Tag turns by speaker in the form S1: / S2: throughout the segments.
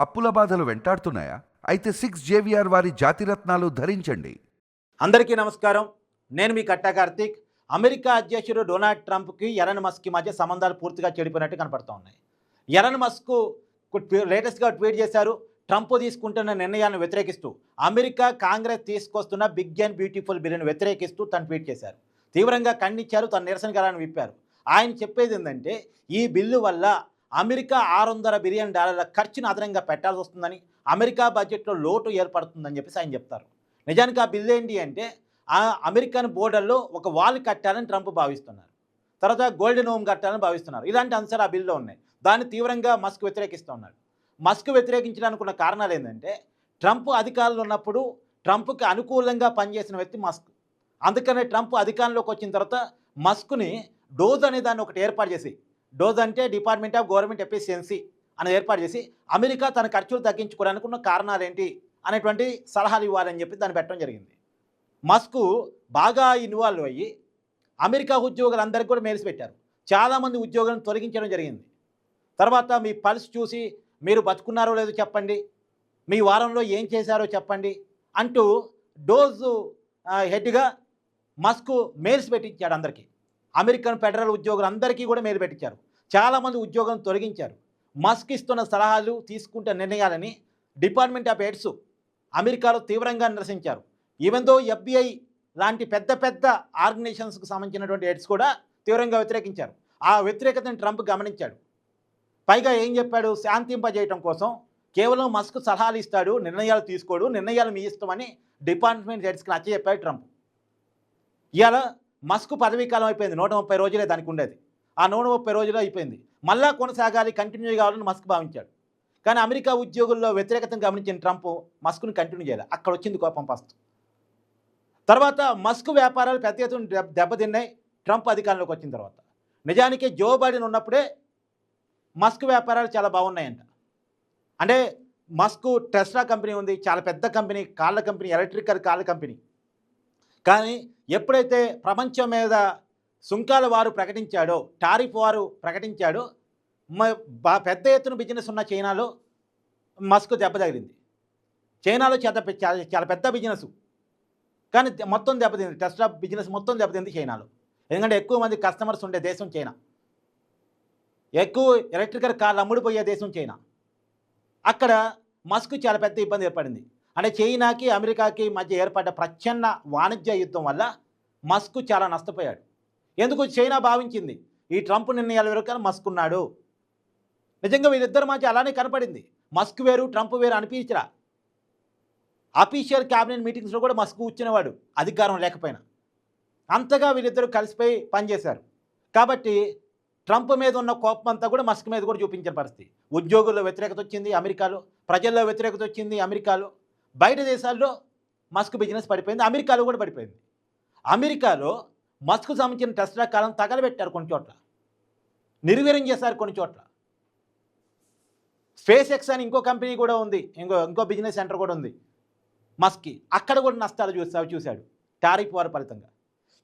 S1: అప్పుల బాధలు వెంటాడుతున్నాయా? అయితే 6 JVR వారి జాతిరత్నాలు ధరించండి.
S2: అందరికీ నమస్కారం. నేను మీ కట్టా కార్తీక్. అమెరికా అధ్యక్షుడు డొనాల్డ్ ట్రంప్కి ఎలన్ మస్క్కి మధ్య సంబంధాలు పూర్తిగా చెడిపోయినట్టు కనపడుతూ ఉన్నాయి. ఎలన్ మస్క్ లేటెస్ట్గా ట్వీట్ చేశారు. ట్రంప్ తీసుకుంటున్న నిర్ణయాన్ని వ్యతిరేకిస్తూ అమెరికా కాంగ్రెస్ తీసుకొస్తున్న బిగ్ అండ్ బ్యూటిఫుల్ బిల్లును వ్యతిరేకిస్తూ తను ట్వీట్ చేశారు. తీవ్రంగా ఖండించారు. తన నిరసన గలాన్ని విప్పారు. ఆయన చెప్పేది ఏంటంటే ఈ బిల్లు వల్ల అమెరికా $600 బిలియన్ ఖర్చును అదనంగా పెట్టాల్సి వస్తుందని, అమెరికా బడ్జెట్లో లోటు ఏర్పడుతుందని చెప్పేసి ఆయన చెప్తారు. నిజానికి ఆ బిల్లు ఏంటి అంటే అమెరికన్ బోర్డర్లో ఒక వాల్ కట్టాలని ట్రంప్ భావిస్తున్నారు. తర్వాత గోల్డెన్ హోమ్ కట్టాలని భావిస్తున్నారు. ఇలాంటి అంశాలు ఆ బిల్లులో ఉన్నాయి. దాన్ని తీవ్రంగా మస్క్ వ్యతిరేకిస్తున్నాడు. మస్క్ వ్యతిరేకించడానికి ఉన్న కారణాలు ఏంటంటే ట్రంప్ అధికారంలో ఉన్నప్పుడు ట్రంప్కి అనుకూలంగా పనిచేసిన వ్యక్తి మస్క్. అందుకనే ట్రంప్ అధికారంలోకి వచ్చిన తర్వాత మస్క్ని డోజ్ అనే దాన్ని ఒకటి ఏర్పాటు చేసి, డోజ్ అంటే డిపార్ట్మెంట్ ఆఫ్ గవర్నమెంట్ ఎఫిషియన్సీ అని ఏర్పాటు చేసి అమెరికా తన ఖర్చులు తగ్గించుకోవడానికి ఉన్న కారణాలు ఏంటి అనేటువంటి సలహాలు ఇవ్వాలని చెప్పి దాన్ని పెట్టడం జరిగింది. మస్క్ బాగా ఇన్వాల్వ్ అయ్యి అమెరికా ఉద్యోగులందరికీ కూడా మెయిల్స్ పెట్టారు. చాలామంది ఉద్యోగులను తొలగించడం జరిగింది. తర్వాత మీ పల్స్ చూసి మీరు బతుకున్నారో లేదో చెప్పండి, మీ వారంలో ఏం చేశారో చెప్పండి అంటూ డోజ్ హెడ్గా మస్క్ మెయిల్స్ పెట్టించాడు అందరికీ. అమెరికన్ ఫెడరల్ ఉద్యోగులందరికీ కూడా మెయిల్ పెట్టించారు. చాలామంది ఉద్యోగులను తొలగించారు. మస్క్ ఇస్తున్న సలహాలు తీసుకుంటున్న నిర్ణయాలని డిపార్ట్మెంట్ ఆఫ్ ఎయిడ్స్ అమెరికాలో తీవ్రంగా నిరసించారు. ఈవెన్ దో FBI లాంటి పెద్ద పెద్ద ఆర్గనైజేషన్స్కి సంబంధించినటువంటి ఎయిడ్స్ కూడా తీవ్రంగా వ్యతిరేకించారు. ఆ వ్యతిరేకతను ట్రంప్ గమనించాడు. పైగా ఏం చెప్పాడు? శాంతింపజేయటం కోసం కేవలం మస్క్ సలహాలు ఇస్తాడు, నిర్ణయాలు తీసుకోడు, నిర్ణయాలు మీ ఇష్టమని డిపార్ట్మెంట్ హెడ్స్కి నచ్చజెప్పాడు ట్రంప్. ఇవాళ మస్క్ పదవీ కాలం అయిపోయింది. 130 రోజులే దానికి ఉండేది. ఆ 130 రోజులు అయిపోయింది. మళ్ళా కొనసాగాలి, కంటిన్యూ కావాలని మస్క్ భావించాడు. కానీ అమెరికా ఉద్యోగుల్లో వ్యతిరేకతను గమనించిన ట్రంప్ మస్క్ను కంటిన్యూ చేయాలి. అక్కడ వచ్చింది కోపం ఫస్ట్. తర్వాత మస్క్ వ్యాపారాలు పెద్ద ఎత్తున దెబ్బతిన్నాయి ట్రంప్ అధికారంలోకి వచ్చిన తర్వాత. నిజానికి జో బైడెన్ ఉన్నప్పుడే మస్క్ వ్యాపారాలు చాలా బాగున్నాయంట. అంటే మస్క్ టెస్లా కంపెనీ ఉంది, చాలా పెద్ద కంపెనీ, కార్ల కంపెనీ, ఎలక్ట్రికల్ కార్ల కంపెనీ. కానీ ఎప్పుడైతే ప్రపంచం మీద సుంకాల వారు ప్రకటించాడో, టారిఫ్ వారు ప్రకటించాడో, పెద్ద ఎత్తున బిజినెస్ ఉన్న చైనాలో మస్క్ దెబ్బ తగిలింది. చైనాలో చాలా పెద్ద బిజినెస్, కానీ మొత్తం దెబ్బతింది. టెస్లా బిజినెస్ మొత్తం దెబ్బతింది చైనాలో. ఎందుకంటే ఎక్కువ మంది కస్టమర్స్ ఉండే దేశం చైనా, ఎక్కువ ఎలక్ట్రికల్ కార్లు అమ్ముడుపోయే దేశం చైనా. అక్కడ మస్క్ చాలా పెద్ద ఇబ్బంది ఏర్పడింది. అంటే చైనాకి అమెరికాకి మధ్య ఏర్పడ్డ ప్రచ్ఛన్న వాణిజ్య యుద్ధం వల్ల మస్క్ చాలా నష్టపోయాడు. ఎందుకు? చైనా భావించింది ఈ ట్రంప్ నిర్ణయాల వెనుక మస్క్ ఉన్నాడు. నిజంగా వీళ్ళిద్దరి మధ్య అలానే కనపడింది. మస్క్ వేరు, ట్రంప్ వేరు అనిపించరా. అఫీషియల్ క్యాబినెట్ మీటింగ్స్లో కూడా మస్క్ కూర్చునేవాడు అధికారం లేకపోయినా. అంతగా వీళ్ళిద్దరూ కలిసిపోయి పనిచేశారు. కాబట్టి ట్రంప్ మీద ఉన్న కోపం అంతా కూడా మస్క్ మీద కూడా చూపించిన పరిస్థితి. ఉద్యోగుల్లో వ్యతిరేకత వచ్చింది అమెరికాలో, ప్రజల్లో వ్యతిరేకత వచ్చింది అమెరికాలో, బయట దేశాల్లో మస్క్ బిజినెస్ పడిపోయింది, అమెరికాలో కూడా పడిపోయింది. అమెరికాలో మస్క్ సంబంధించిన టెస్లా కాలం తగలబెట్టారు కొన్ని చోట్ల, నిర్వీర్యం చేశారు కొన్ని చోట్ల. స్పేస్ ఎక్స్ అని ఇంకో కంపెనీ కూడా ఉంది, ఇంకో బిజినెస్ సెంటర్ కూడా ఉంది మస్క్కి. అక్కడ కూడా నష్టాలు చూశాడు టారిఫ్ వారి ఫలితంగా.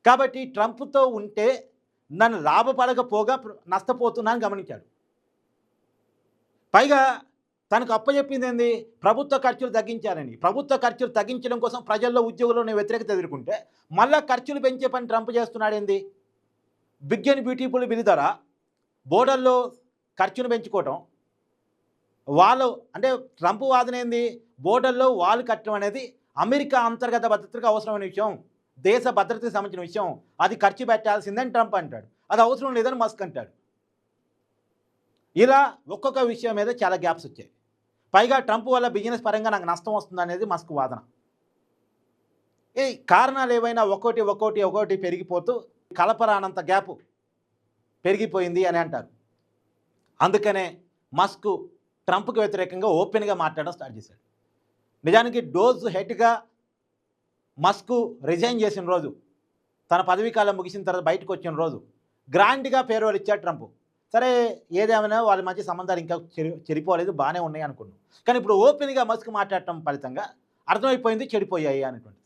S2: కాబట్టి ట్రంప్తో ఉంటే నన్ను లాభపడకపోగా నష్టపోతున్నాను గమనించాడు. పైగా తనకు అప్పచెప్పింది ఏంది? ప్రభుత్వ ఖర్చులు తగ్గించాలని. ప్రభుత్వ ఖర్చులు తగ్గించడం కోసం ప్రజల్లో ఉద్యోగుల్లో వ్యతిరేకత ఎదుర్కొంటే మళ్ళీ ఖర్చులు పెంచే పని ట్రంప్ చేస్తున్నాడు. ఏంది? బిగ్ అండ్ బ్యూటిఫుల్ బిల్ ద్వారా బోర్డర్లో ఖర్చును పెంచుకోవటం. వాళ్ళు అంటే ట్రంప్ వాదన ఏంది? బోర్డర్లో వాళ్ళు కట్టడం అనేది అమెరికా అంతర్గత భద్రతకు అవసరమైన విషయం, దేశ భద్రతకు సంబంధించిన విషయం, అది ఖర్చు పెట్టాల్సిందని ట్రంప్ అంటాడు. అది అవసరం లేదని మస్క్ అంటాడు. ఇలా ఒక్కొక్క విషయం మీద చాలా గ్యాప్స్ వచ్చాయి. పైగా ట్రంప్ వల్ల బిజినెస్ పరంగా నాకు నష్టం వస్తుంది అనేది మస్క్ వాదన. ఈ కారణాలు ఏవైనా ఒక్కోటి పెరిగిపోతూ కలపరానంత గ్యాప్ పెరిగిపోయింది అని అంటారు. అందుకనే మస్క్ ట్రంప్కి వ్యతిరేకంగా ఓపెన్గా మాట్లాడడం స్టార్ట్ చేశాడు. నిజానికి డోజ్ హెడ్గా మస్క్ రిజైన్ చేసిన రోజు, తన పదవీకాలం ముగిసిన తర్వాత బయటకు వచ్చిన రోజు గ్రాండ్గా పేరోలు ఇచ్చాడు ట్రంప్. సరే, ఏదేమైనా వాళ్ళ మధ్య సంబంధాలు ఇంకా చెడిపోలేదు, బాగానే ఉన్నాయి అనుకున్నాం. కానీ ఇప్పుడు ఓపెన్గా మస్క్ మాట్లాడటం ఫలితంగా అర్థమైపోయింది చెడిపోయాయి అనేటువంటిది.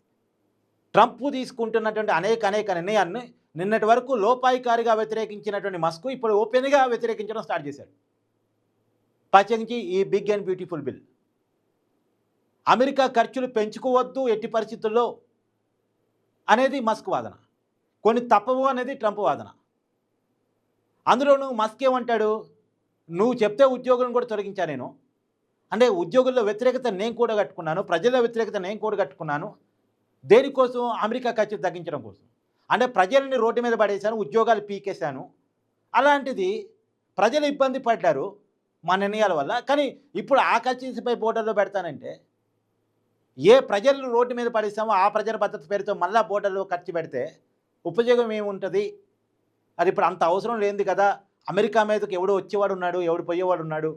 S2: ట్రంప్ తీసుకుంటున్నటువంటి అనేక నిర్ణయాన్ని నిన్నటి వరకు లోపాయికారిగా వ్యతిరేకించినటువంటి మస్క్ ఇప్పుడు ఓపెన్గా వ్యతిరేకించడం స్టార్ట్ చేశాడు. ప్రత్యేకించి ఈ big and beautiful bill. America ఖర్చులు పెంచుకోవద్దు ఎట్టి పరిస్థితుల్లో అనేది మస్క్ వాదన, కొన్ని తప్పవు అనేది ట్రంప్ వాదన. అందులోనూ మస్క్ ఏమంటాడు, నువ్వు చెప్తే ఉద్యోగులను కూడా తొలగించా నేను, అంటే ఉద్యోగుల్లో వ్యతిరేకత నేను కూడా కట్టుకున్నాను, ప్రజల వ్యతిరేకత నేను కూడా కట్టుకున్నాను, దేనికోసం? అమెరికా ఖర్చులు తగ్గించడం కోసం. అంటే ప్రజల్ని రోడ్డు మీద పడేశాను, ఉద్యోగాలు పీకేశాను. అలాంటిది ప్రజలు ఇబ్బంది పడ్డారు మా నిర్ణయాల వల్ల, కానీ ఇప్పుడు ఆ ఖర్చుపై బోర్డర్లో పెడతానంటే ఏ ప్రజలను రోడ్డు మీద పడేసామో ఆ ప్రజల భద్రత పేరుతో మళ్ళా బోర్డర్లో ఖర్చు పెడితే ఉపయోగం ఏముంటుంది? అది ఇప్పుడు అంత అవసరం లేనిది కదా. అమెరికా మీదకి ఎవడు వచ్చేవాడు ఉన్నాడు, ఎవడు పోయేవాడు ఉన్నాడు.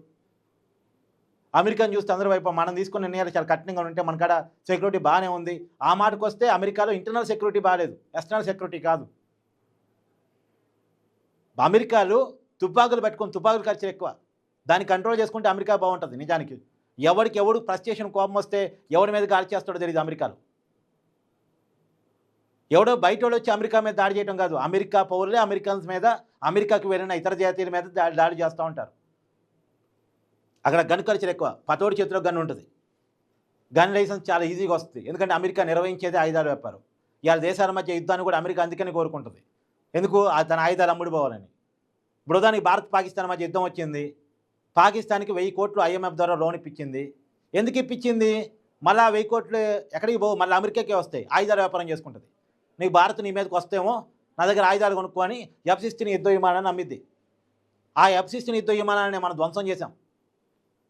S2: అమెరికాను చూస్తే అందరి వైపు మనం తీసుకున్న నిర్ణయాలు చాలా కఠినంగా ఉంటే మన కాడ సెక్యూరిటీ బాగానే ఉంది. ఆ మాటకు వస్తే అమెరికాలో ఇంటర్నల్ సెక్యూరిటీ బాగాలేదు, ఎక్స్టర్నల్ సెక్యూరిటీ కాదు. అమెరికాలో తుపాకులు పెట్టుకొని తుపాకులు ఖర్చులు ఎక్కువ, దాన్ని కంట్రోల్ చేసుకుంటే అమెరికా బాగుంటుంది. నిజానికి ఎవరికి ఎవడు ఫ్రస్ట్రేషన్ కోపం వస్తే ఎవరి మీద దాడి చేస్తాడో తెలియదు అమెరికాలో. ఎవడో బయట వాళ్ళు వచ్చి అమెరికా మీద దాడి చేయడం కాదు, అమెరికా పౌరులే అమెరికన్స్ మీద, అమెరికాకు వెళ్ళిన ఇతర జాతీయుల మీద దాడి చేస్తూ ఉంటారు. అక్కడ గన్ ఖర్చులు ఎక్కువ, పతోడి చేతిలో గన్ ఉంటుంది, గన్ లైసెన్స్ చాలా ఈజీగా వస్తుంది. ఎందుకంటే అమెరికా నిర్వహించేది ఆయుధాల వ్యాపారం. ఇవాళ దేశాల మధ్య యుద్ధాన్ని కూడా అమెరికా అందుకని కోరుకుంటుంది. ఎందుకు? తన ఆయుధాలు అమ్ముడుపోవాలని. ఇప్పుడు దానికి భారత్ పాకిస్తాన్ మధ్య యుద్ధం వచ్చింది, పాకిస్తాన్కి 1000 కోట్లు IMF ద్వారా లోన్ ఇప్పించింది. ఎందుకు ఇప్పించింది? మళ్ళీ 1000 కోట్లు ఎక్కడికి పోవు, మళ్ళీ అమెరికాకే వస్తాయి, ఆయుధాల వ్యాపారం చేసుకుంటుంది. నీకు భారత్ నీ మీదకి వస్తేమో నా దగ్గర ఆయుధాలు కొనుక్కొని F-16 యుద్ధ విమానాన్ని అమ్మిద్ది. ఆ F-16 యుద్ధ విమానాన్ని మనం ధ్వంసం చేసాం,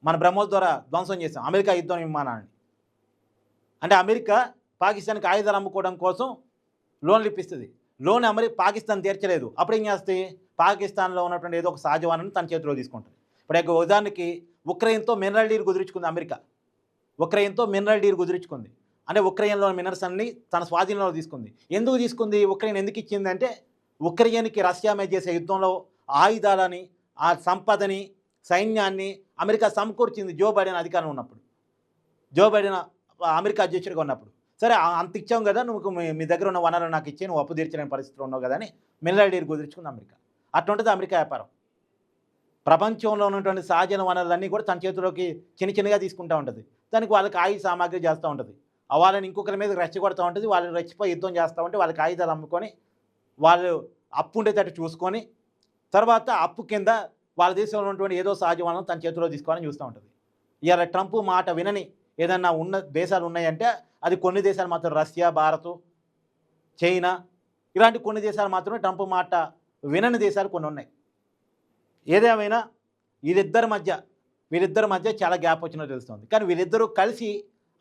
S2: మన బ్రహ్మోస్ ద్వారా ధ్వంసం చేసాం అమెరికా యుద్ధ విమానాన్ని. అంటే అమెరికా పాకిస్తాన్కి ఆయుధాలు అమ్ముకోవడం కోసం లోన్లు ఇప్పిస్తుంది. లోన్ పాకిస్తాన్ తీర్చలేదు, అప్పుడు ఏం చేస్తాయి? పాకిస్తాన్లో ఉన్నటువంటి ఏదో ఒక సహజ వనరుని తన చేతిలో తీసుకుంటుంది. ఇప్పుడు ఉదాహరణకి ఉక్రెయిన్తో మినరల్ డీల్ కుదుర్చుకుంది అమెరికా. ఉక్రెయిన్తో మినరల్ డీల్ కుదుర్చుకుంది అంటే ఉక్రెయిన్లో మినరల్స్ అన్ని తన స్వాధీనంలో తీసుకుంది. ఎందుకు తీసుకుంది? ఉక్రెయిన్ ఎందుకు ఇచ్చింది అంటే ఉక్రెయిన్కి రష్యా మీద చేసే యుద్ధంలో ఆయుధాలని, ఆ సంపదని, సైన్యాన్ని అమెరికా సమకూర్చింది జో బైడెన్ అధికారం ఉన్నప్పుడు, జో బైడెన్ అమెరికా అధ్యక్షుడిగా ఉన్నప్పుడు. సరే అంత ఇచ్చాం కదా, నువ్వు మీ దగ్గర ఉన్న వనరులు నాకు ఇచ్చి నువ్వు అప్పు తీర్చలేని పరిస్థితిలో ఉన్నావు కదా అని మినరల్ డీల్ కుదుర్చుకుంది అమెరికా. అట్లుంటుంది అమెరికా వ్యాపారం. ప్రపంచంలో ఉన్నటువంటి సహజ వనరులన్నీ కూడా తన చేతిలోకి చిన్న చిన్నగా తీసుకుంటూ ఉంటుంది. దానికి వాళ్ళకి ఆయుధ సామాగ్రి చేస్తూ ఉంటుంది, వాళ్ళని ఇంకొకరి మీద రెచ్చగొడుతూ ఉంటుంది. వాళ్ళు రెచ్చిపోయి యుద్ధం చేస్తూ ఉంటే వాళ్ళకి ఆయుధాలు అమ్ముకొని వాళ్ళు అప్పు ఉండేటట్టు చూసుకొని తర్వాత అప్పు కింద వాళ్ళ దేశంలో ఉన్నటువంటి ఏదో సహజ వనరులను తన చేతిలో తీసుకోవాలని చూస్తూ ఉంటుంది. ఇవాళ ట్రంప్ మాట వినని ఏదన్నా ఉన్న దేశాలు ఉన్నాయంటే అది కొన్ని దేశాలు మాత్రం, రష్యా, భారత్, చైనా, ఇలాంటి కొన్ని దేశాలు మాత్రమే ట్రంప్ మాట వినని దేశాలు కొన్ని ఉన్నాయి. ఏదేమైనా వీళ్ళిద్దరి మధ్య చాలా గ్యాప్ వచ్చినట్టు తెలుస్తుంది. కానీ వీళ్ళిద్దరూ కలిసి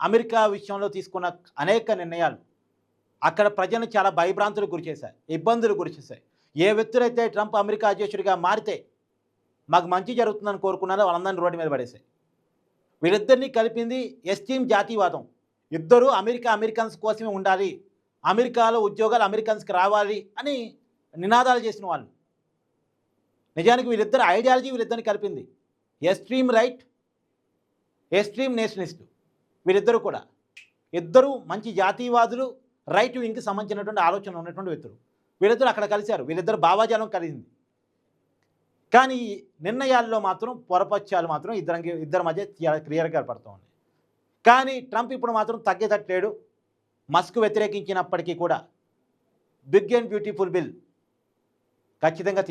S2: అమెరికా విషయంలో తీసుకున్న అనేక నిర్ణయాలు అక్కడ ప్రజలను చాలా భయభ్రాంతులకు గురిచేశాయి, ఇబ్బందులు గురిచేశాయి. ఏ వ్యక్తులైతే ట్రంప్ అమెరికా అధ్యక్షుడిగా మారితే మాకు మంచి జరుగుతుందని కోరుకున్నారో వాళ్ళందరినీ రోడ్డు మీద పడేశాయి. వీళ్ళిద్దరినీ కలిపింది ఎస్టీమ్ జాతీయవాదం. ఇద్దరు అమెరికన్స్ కోసమే ఉండాలి, అమెరికాలో ఉద్యోగాలు అమెరికన్స్కి రావాలి అని నినాదాలు చేసిన వాళ్ళు. నిజానికి వీళ్ళిద్దరు ఐడియాలజీ వీళ్ళిద్దరిని కలిపింది. ఎక్స్ట్రీమ్ రైట్, ఎక్స్ట్రీమ్ నేషనలిస్ట్, వీళ్ళిద్దరూ కూడా ఇద్దరు మంచి జాతీయవాదులు, రైట్ వింగ్కి సంబంధించినటువంటి ఆలోచన ఉన్నటువంటి వ్యక్తులు. వీళ్ళిద్దరు అక్కడ కలిశారు, వీళ్ళిద్దరు భావాజాలం కలిగింది. కానీ నిర్ణయాల్లో మాత్రం పొరపక్షాలు మాత్రం ఇద్దరి మధ్య క్లియర్గా పడుతూ ఉన్నాయి. కానీ ట్రంప్ ఇప్పుడు మాత్రం తగ్గేటట్లేడు. మస్క్ వ్యతిరేకించినప్పటికీ కూడా బిగ్ అండ్ బ్యూటిఫుల్ బిల్ ఖచ్చితంగా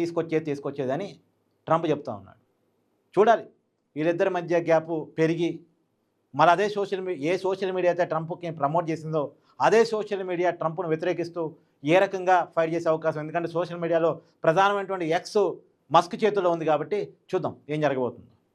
S2: తీసుకొచ్చేదని ట్రంప్ చెప్తా ఉన్నాడు. చూడాలి వీళ్ళిద్దరి మధ్య గ్యాప్ పెరిగి మరి అదే సోషల్ మీడియా అయితే ట్రంప్కి ప్రమోట్ చేసిందో అదే సోషల్ మీడియా ట్రంప్ను వ్యతిరేకిస్తూ ఏ రకంగా ఫైట్ చేసే అవకాశం. ఎందుకంటే సోషల్ మీడియాలో ప్రధానమైనటువంటి ఎక్స్ మస్క్ చేతుల్లో ఉంది కాబట్టి చూద్దాం ఏం జరగబోతుంది.